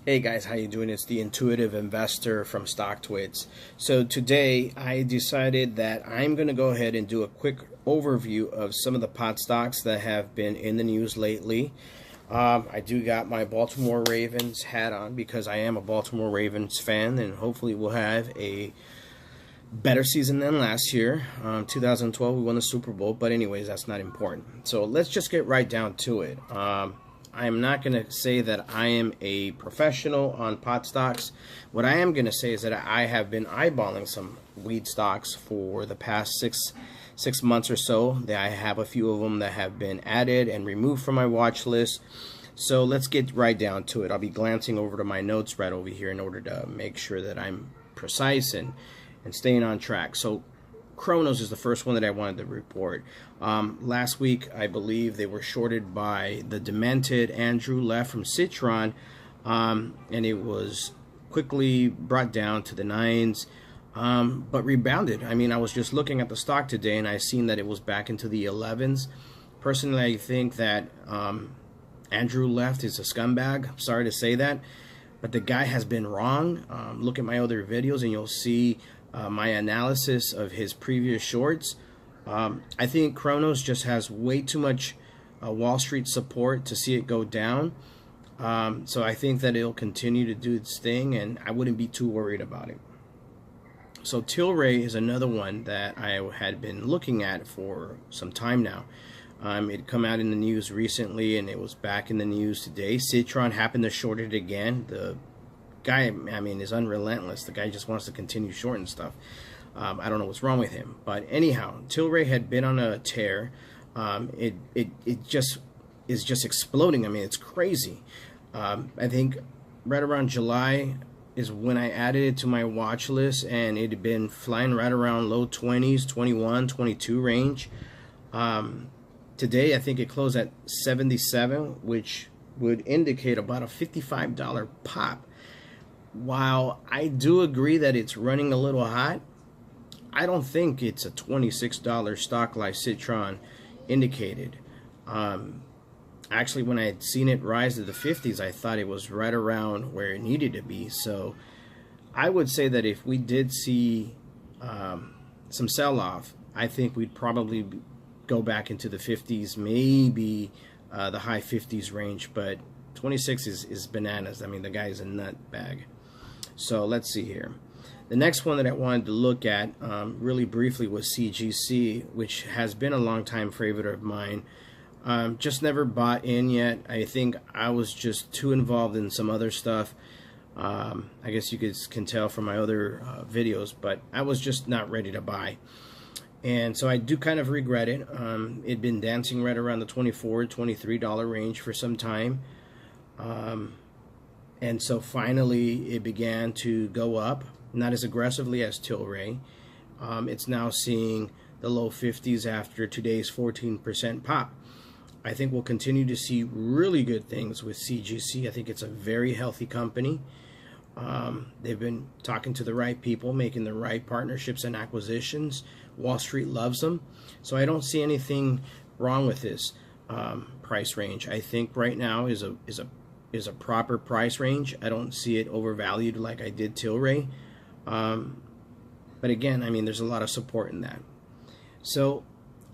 Hey guys, how you doing? It's the Intuitive Investor from StockTwits. So today I decided that I'm going to go ahead and do a quick overview of some of the pot stocks that have been in the news lately. I do got my Baltimore Ravens hat on because I am a Baltimore Ravens fan, and hopefully we'll have a better season than last year. 2012 we won the Super Bowl, but anyways, that's not important. So let's just get right down to it. I am not going to say that I am a professional on pot stocks. What I am going to say is that I have been eyeballing some weed stocks for the past six months or so. I have a few of them that have been added and removed from my watch list. So let's get right down to it. I'll be glancing over to my notes right over here in order to make sure that I'm precise and staying on track. So CRONOS is the first one that I wanted to report. Last week, I believe they were shorted by the demented Andrew Left from Citron, and it was quickly brought down to the 9s, but rebounded. I mean, I was just looking at the stock today, and I seen that it was back into the 11s. Personally, I think that Andrew Left is a scumbag. I'm sorry to say that, but the guy has been wrong. Look at my other videos, and you'll see my analysis of his previous shorts. I think CRONOS just has way too much Wall Street support to see it go down. So I think that it'll continue to do its thing, and I wouldn't be too worried about it. So TILRAY is another one that I had been looking at for some time now. It come out in the news recently, and it was back in the news today. Citron happened to short it again. The guy, I mean, is unrelentless. The guy just wants to continue shorting stuff. I don't know what's wrong with him, but anyhow, TILRAY had been on a tear. It just is just exploding. I mean, it's crazy. I think right around July is when I added it to my watch list, and it had been flying right around low 20s, 21, 22 range. Today, I think it closed at 77, which would indicate about a $55 pop. While I do agree that it's running a little hot, I don't think it's a $26 stock like Citron indicated. Actually, when I had seen it rise to the 50s, I thought it was right around where it needed to be. So I would say that if we did see some sell-off, I think we'd probably go back into the 50s, maybe the high 50s range. But 26 is bananas. I mean, the guy's a nut bag. So let's see here. The next one that I wanted to look at really briefly was CGC, which has been a long time favorite of mine. Just never bought in yet. I think I was just too involved in some other stuff. I guess you guys can tell from my other videos, but I was just not ready to buy. And so I do kind of regret it. It'd been dancing right around the $24, $23 range for some time. And so finally it began to go up, not as aggressively as TILRAY. It's now seeing the low 50s after today's 14% pop. I think we'll continue to see really good things with CGC. I think it's a very healthy company. They've been talking to the right people, making the right partnerships and acquisitions. Wall Street loves them. So I don't see anything wrong with this price range. I think right now is a proper price range. I don't see it overvalued like I did TILRAY. But again, I mean, there's a lot of support in that. So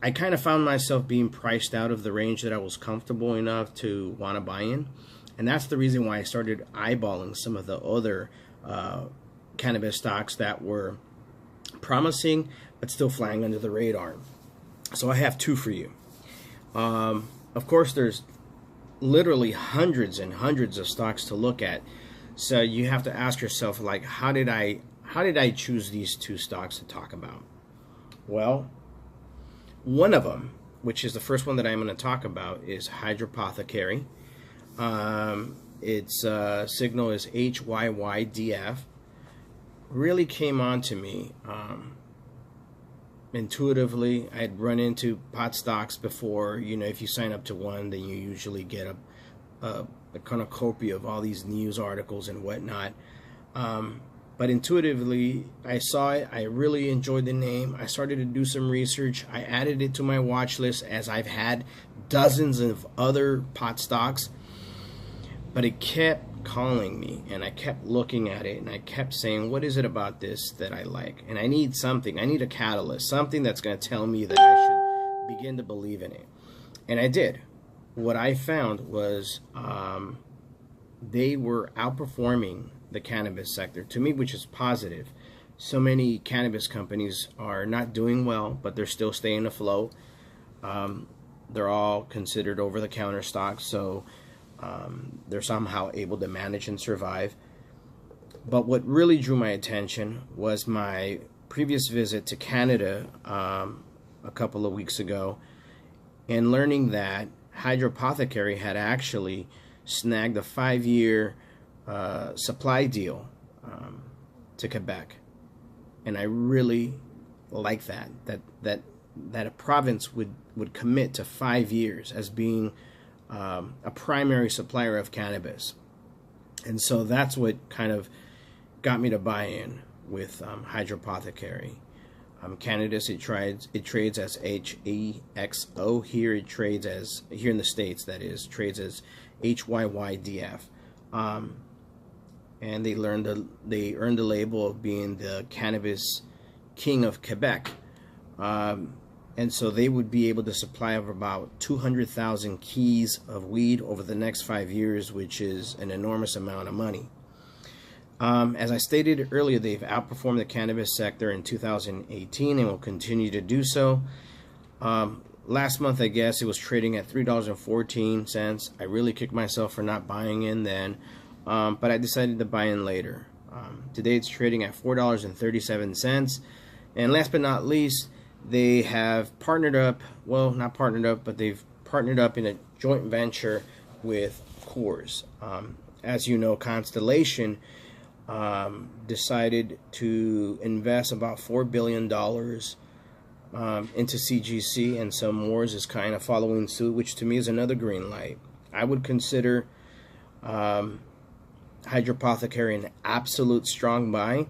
I kind of found myself being priced out of the range that I was comfortable enough to want to buy in. And that's the reason why I started eyeballing some of the other cannabis stocks that were promising, but still flying under the radar. So I have two for you. Of course, there's literally hundreds and hundreds of stocks to look at, so you have to ask yourself, like, how did I choose these two stocks to talk about? Well, one of them, which is the first one that I'm going to talk about, is Hydropothecary. Its signal is HYYDF. Really came on to me intuitively. I'd run into pot stocks before. You know, if you sign up to one, then you usually get a cornucopia of all these news articles and whatnot. But intuitively, I saw it. I really enjoyed the name. I started to do some research. I added it to my watch list, as I've had dozens of other pot stocks. But it kept calling me, and I kept looking at it, and I kept saying, what is it about this that I like? And I need something. I need a catalyst, something that's going to tell me that I should begin to believe in it. And I did. What I found was they were outperforming the cannabis sector, to me, which is positive. So many cannabis companies are not doing well, but they're still staying afloat. They're all considered over-the-counter stocks, so they're somehow able to manage and survive. But what really drew my attention was my previous visit to Canada a couple of weeks ago, and learning that Hydropothecary had actually snagged a 5-year supply deal to Quebec. And I really like that a province would commit to 5 years as being a primary supplier of cannabis. And so that's what kind of got me to buy in with Hydropothecary. Cannabis, it trades as HEXO. Here it trades as, here in the States, that is, trades as HYYDF. And they earned the label of being the cannabis king of Quebec. And so they would be able to supply over about 200,000 keys of weed over the next 5 years, which is an enormous amount of money. As I stated earlier, they've outperformed the cannabis sector in 2018 and will continue to do so. Last month, I guess, it was trading at $3.14. I really kicked myself for not buying in then, but I decided to buy in later. Today it's trading at $4.37. And last but not least, they have partnered up, well, not partnered up, but they've partnered up in a joint venture with Coors. As you know, Constellation decided to invest about $4 billion into CGC, and so Moores is kind of following suit, which to me is another green light. I would consider Hydropothecary an absolute strong buy,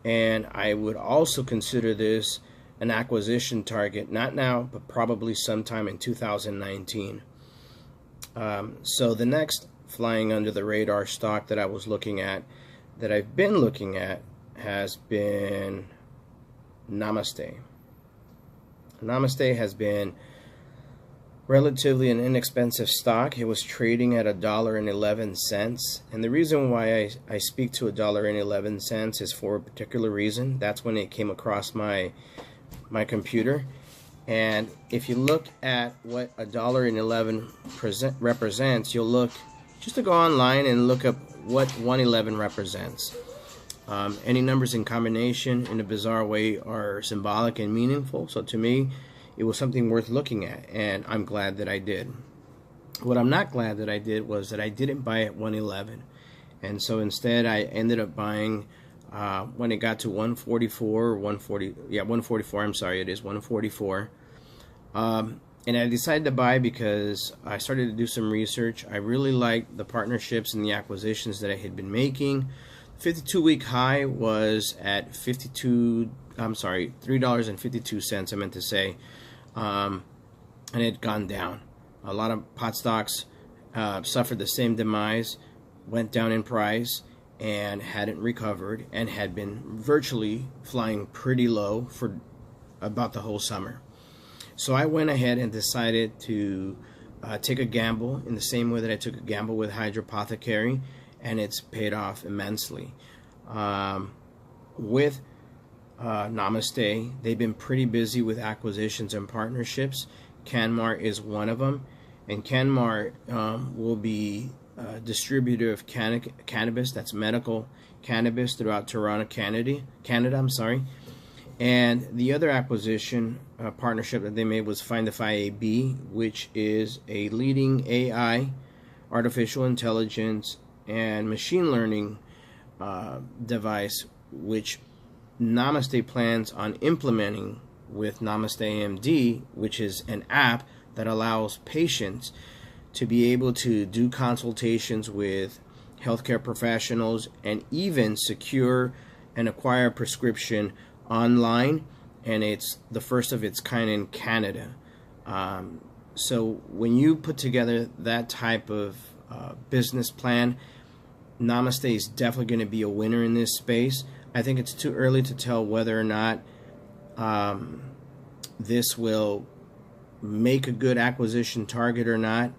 and I would also consider this an acquisition target, not now, but probably sometime in 2019. So the next flying under the radar stock that I was looking at, that I've been looking at, has been Namaste. Namaste has been relatively an inexpensive stock. It was trading at $1.11, and the reason why I speak to $1.11 is for a particular reason. That's when it came across my computer, and if you look at what $1.11 represents, you'll look just to go online and look up what 111 represents. Any numbers in combination in a bizarre way are symbolic and meaningful, so to me it was something worth looking at, and I'm glad that I did. What I'm not glad that I did was that I didn't buy at 111, and so instead I ended up buying when it got to 144 or 140, yeah, 144, I'm sorry, it is 144. And I decided to buy because I started to do some research. I really liked the partnerships and the acquisitions that I had been making. 52-week high was at $3.52, I meant to say, and it had gone down. A lot of pot stocks suffered the same demise, went down in price, and hadn't recovered, and had been virtually flying pretty low for about the whole summer. So I went ahead and decided to take a gamble in the same way that I took a gamble with Hydropothecary, and it's paid off immensely. With Namaste, they've been pretty busy with acquisitions and partnerships. Canmar is one of them, and Canmar will be a distributor of cannabis, that's medical cannabis, throughout Toronto, Canada. And the other acquisition partnership that they made was Findify AB, which is a leading AI, artificial intelligence, and machine learning device, which Namaste plans on implementing with Namaste AMD, which is an app that allows patients to be able to do consultations with healthcare professionals and even secure and acquire a prescription online, and it's the first of its kind in Canada. So when you put together that type of business plan, Namaste is definitely going to be a winner in this space. I think it's too early to tell whether or not this will make a good acquisition target or not.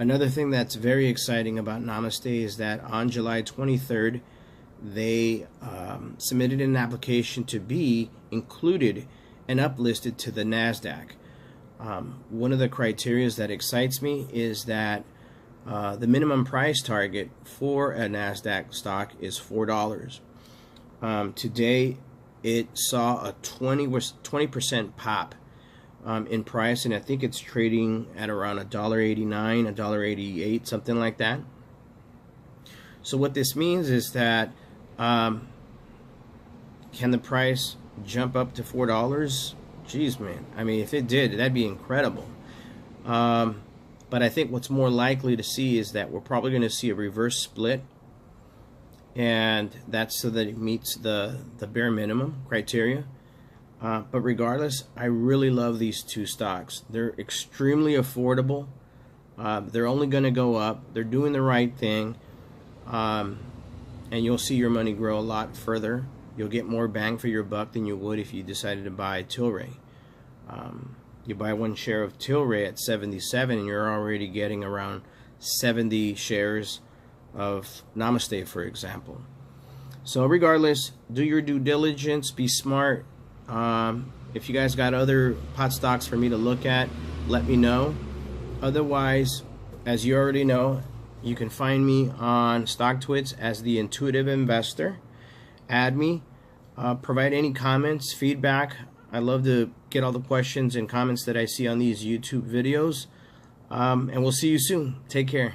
Another thing that's very exciting about Namaste is that on July 23rd, they submitted an application to be included and uplisted to the NASDAQ. One of the criteria that excites me is that the minimum price target for a NASDAQ stock is $4. Today, it saw a 20% pop in price, and I think it's trading at around $1.89, $1.88, something like that. So what this means is that can the price jump up to $4? Jeez, man. I mean, if it did, that'd be incredible. But I think what's more likely to see is that we're probably going to see a reverse split, and that's so that it meets the bare minimum criteria. But regardless, I really love these two stocks. They're extremely affordable. They're only going to go up. They're doing the right thing. And you'll see your money grow a lot further. You'll get more bang for your buck than you would if you decided to buy TILRAY. You buy one share of TILRAY at 77 and you're already getting around 70 shares of Namaste, for example. So regardless, do your due diligence, be smart. If you guys got other pot stocks for me to look at, let me know. Otherwise, as you already know, you can find me on StockTwits as the Intuitive Investor. Add me, provide any comments, feedback. I love to get all the questions and comments that I see on these YouTube videos. And we'll see you soon. Take care.